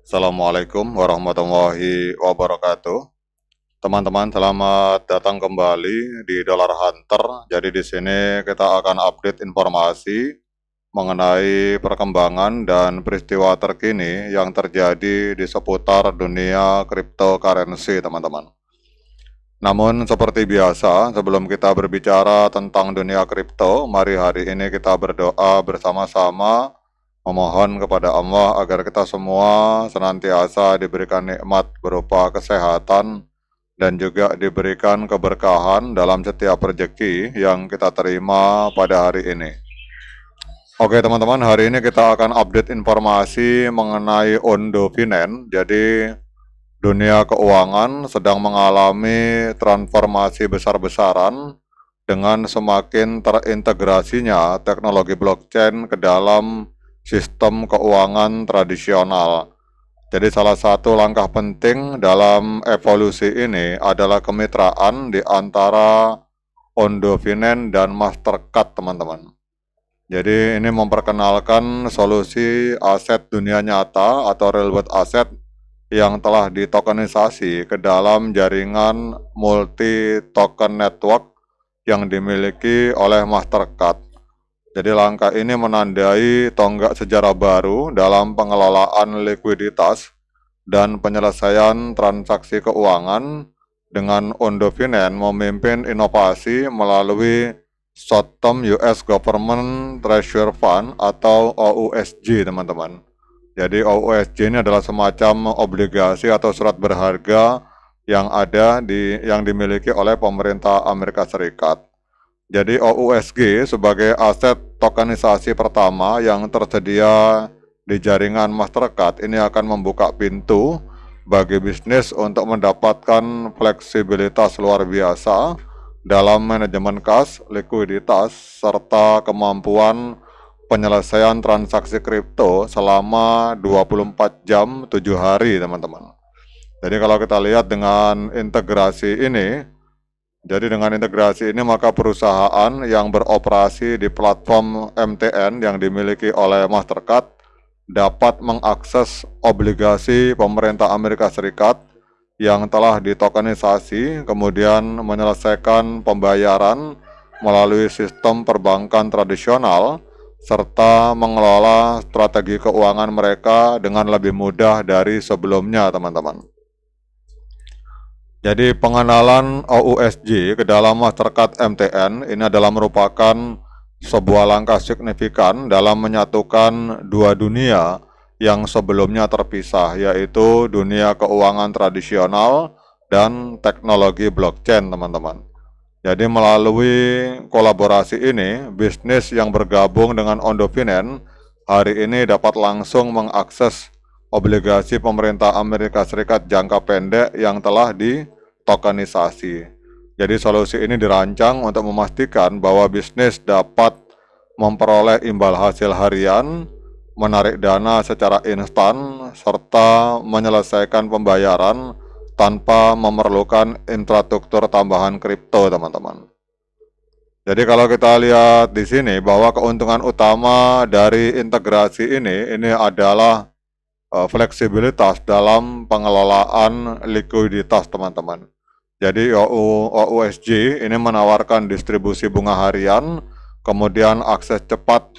Assalamualaikum warahmatullahi wabarakatuh. Teman-teman, selamat datang kembali di Dollar Hunter. Jadi di sini kita akan update informasi mengenai perkembangan dan peristiwa terkini yang terjadi di seputar dunia cryptocurrency, teman-teman. Namun seperti biasa, sebelum kita berbicara tentang dunia kripto, mari hari ini kita berdoa bersama-sama memohon kepada Allah agar kita semua senantiasa diberikan nikmat berupa kesehatan dan juga diberikan keberkahan dalam setiap rezeki yang kita terima pada hari ini. Oke teman-teman, hari ini kita akan update informasi mengenai Ondo Finance. Jadi dunia keuangan sedang mengalami transformasi besar-besaran dengan semakin terintegrasinya teknologi blockchain ke dalam sistem keuangan tradisional. Jadi salah satu langkah penting dalam evolusi ini adalah kemitraan di antara Ondo Finance dan Mastercard, teman-teman. Jadi ini memperkenalkan solusi aset dunia nyata atau real world asset yang telah ditokenisasi ke dalam jaringan multi-token network yang dimiliki oleh Mastercard. Jadi langkah ini menandai tonggak sejarah baru dalam pengelolaan likuiditas dan penyelesaian transaksi keuangan dengan Ondo Finance memimpin inovasi melalui Short-Term US Government Treasury Fund atau OUSG, teman-teman. Jadi OUSG ini adalah semacam obligasi atau surat berharga yang dimiliki oleh pemerintah Amerika Serikat. Jadi OUSG sebagai aset tokenisasi pertama yang tersedia di jaringan Mastercard ini akan membuka pintu bagi bisnis untuk mendapatkan fleksibilitas luar biasa dalam manajemen kas, likuiditas, serta kemampuan penyelesaian transaksi kripto selama 24 jam 7 hari, teman-teman. Jadi kalau kita lihat dengan integrasi ini, maka perusahaan yang beroperasi di platform MTN yang dimiliki oleh Mastercard dapat mengakses obligasi pemerintah Amerika Serikat yang telah ditokenisasi, kemudian menyelesaikan pembayaran melalui sistem perbankan tradisional, serta mengelola strategi keuangan mereka dengan lebih mudah dari sebelumnya, teman-teman. Jadi pengenalan OUSG ke dalam Mastercard MTN ini adalah merupakan sebuah langkah signifikan dalam menyatukan dua dunia yang sebelumnya terpisah, yaitu dunia keuangan tradisional dan teknologi blockchain, teman-teman. Jadi melalui kolaborasi ini, bisnis yang bergabung dengan Ondo Finance hari ini dapat langsung mengakses obligasi pemerintah Amerika Serikat jangka pendek yang telah ditokenisasi. Jadi solusi ini dirancang untuk memastikan bahwa bisnis dapat memperoleh imbal hasil harian, menarik dana secara instan, serta menyelesaikan pembayaran tanpa memerlukan infrastruktur tambahan kripto, teman-teman. Jadi kalau kita lihat di sini bahwa keuntungan utama dari integrasi ini adalah fleksibilitas dalam pengelolaan likuiditas, teman-teman. Jadi OUSG ini menawarkan distribusi bunga harian, kemudian akses cepat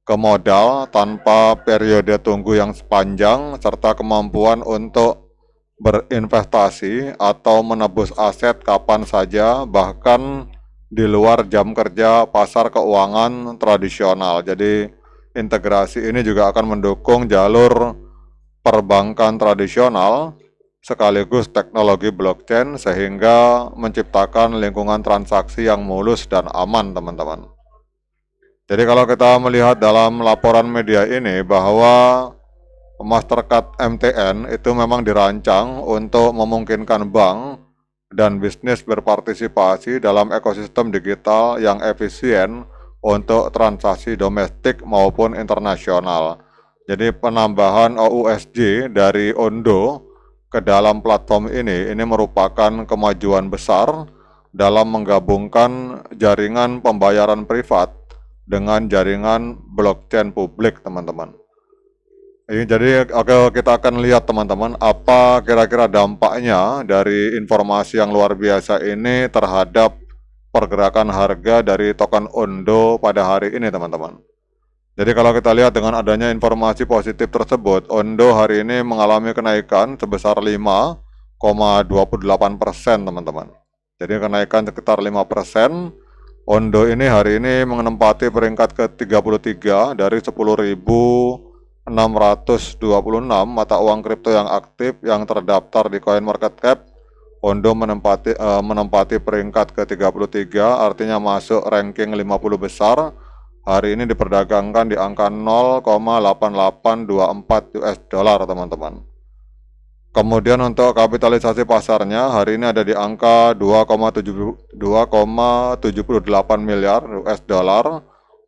ke modal tanpa periode tunggu yang panjang, serta kemampuan untuk berinvestasi atau menebus aset kapan saja, bahkan di luar jam kerja pasar keuangan tradisional. Jadi integrasi ini juga akan mendukung jalur perbankan tradisional sekaligus teknologi blockchain sehingga menciptakan lingkungan transaksi yang mulus dan aman, teman-teman. Jadi kalau kita melihat dalam laporan media ini bahwa Mastercard MTN itu memang dirancang untuk memungkinkan bank dan bisnis berpartisipasi dalam ekosistem digital yang efisien untuk transaksi domestik maupun internasional. Jadi penambahan OUSG dari Ondo ke dalam platform ini merupakan kemajuan besar dalam menggabungkan jaringan pembayaran privat dengan jaringan blockchain publik, teman-teman. Jadi oke, kita akan lihat teman-teman apa kira-kira dampaknya dari informasi yang luar biasa ini terhadap pergerakan harga dari token Ondo pada hari ini teman-teman. Jadi kalau kita lihat dengan adanya informasi positif tersebut, Ondo hari ini mengalami kenaikan sebesar 5,28% teman-teman. Jadi kenaikan sekitar 5%. Ondo ini hari ini menempati peringkat ke-33 dari 10.626 mata uang kripto yang aktif yang terdaftar di CoinMarketCap. Ondo menempati peringkat ke-33, artinya masuk ranking 50 besar. Hari ini diperdagangkan di angka 0,8824 US dollar teman-teman. Kemudian untuk kapitalisasi pasarnya hari ini ada di angka 2,78 miliar US dollar.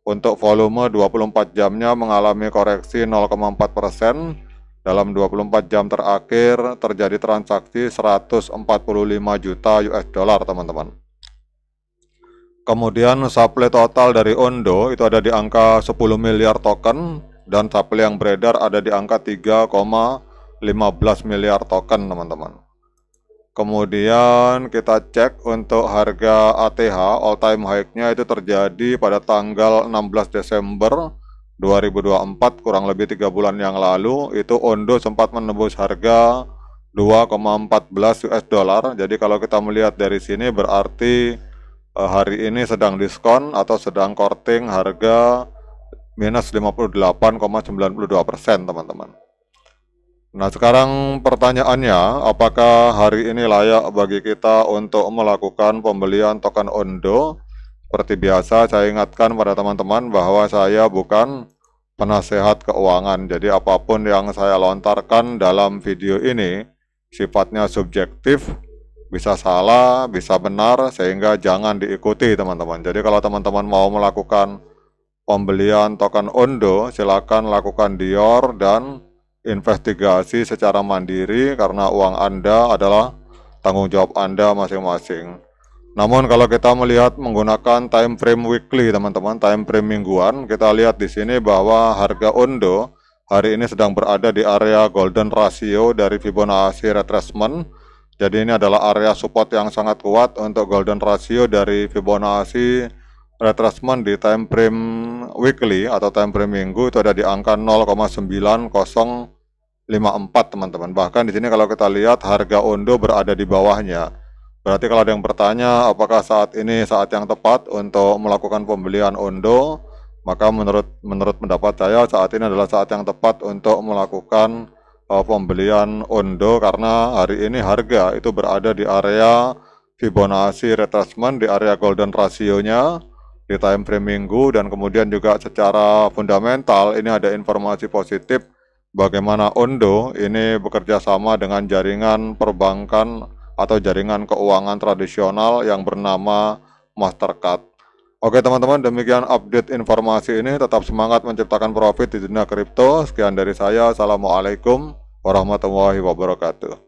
Untuk volume 24 jamnya mengalami koreksi 0,4%. Dalam 24 jam terakhir terjadi transaksi 145 juta US dollar teman-teman. Kemudian supply total dari Ondo itu ada di angka 10 miliar token dan supply yang beredar ada di angka 3,15 miliar token teman-teman. Kemudian kita cek untuk harga ATH all time high-nya itu terjadi pada tanggal 16 Desember 2024, kurang lebih 3 bulan yang lalu. Itu Ondo sempat menembus harga 2,14 US dollar. Jadi kalau kita melihat dari sini berarti hari ini sedang diskon atau sedang courting harga minus 58,92% teman-teman. Nah sekarang pertanyaannya, apakah hari ini layak bagi kita untuk melakukan pembelian token Ondo? Seperti biasa saya ingatkan pada teman-teman bahwa saya bukan penasehat keuangan. Jadi apapun yang saya lontarkan dalam video ini sifatnya subjektif, bisa salah, bisa benar, sehingga jangan diikuti teman-teman. Jadi kalau teman-teman mau melakukan pembelian token Ondo, silakan lakukan Dior dan investigasi secara mandiri karena uang Anda adalah tanggung jawab Anda masing-masing. Namun kalau kita melihat menggunakan time frame weekly teman-teman, time frame mingguan, kita lihat di sini bahwa harga Ondo hari ini sedang berada di area golden ratio dari Fibonacci retracement. Jadi ini adalah area support yang sangat kuat untuk golden ratio dari Fibonacci retracement di time frame weekly atau time frame minggu itu ada di angka 0,9054 teman-teman. Bahkan di sini kalau kita lihat harga Ondo berada di bawahnya. Berarti kalau ada yang bertanya apakah saat ini saat yang tepat untuk melakukan pembelian Ondo, maka menurut pendapat saya saat ini adalah saat yang tepat untuk melakukan pembelian Ondo karena hari ini harga itu berada di area Fibonacci retracement di area golden ratio-nya di time frame minggu, dan kemudian juga secara fundamental ini ada informasi positif bagaimana Ondo ini bekerja sama dengan jaringan perbankan atau jaringan keuangan tradisional yang bernama Mastercard. Oke teman-teman, demikian update informasi ini. Tetap semangat menciptakan profit di dunia kripto. Sekian dari saya. Assalamualaikum warahmatullahi wabarakatuh.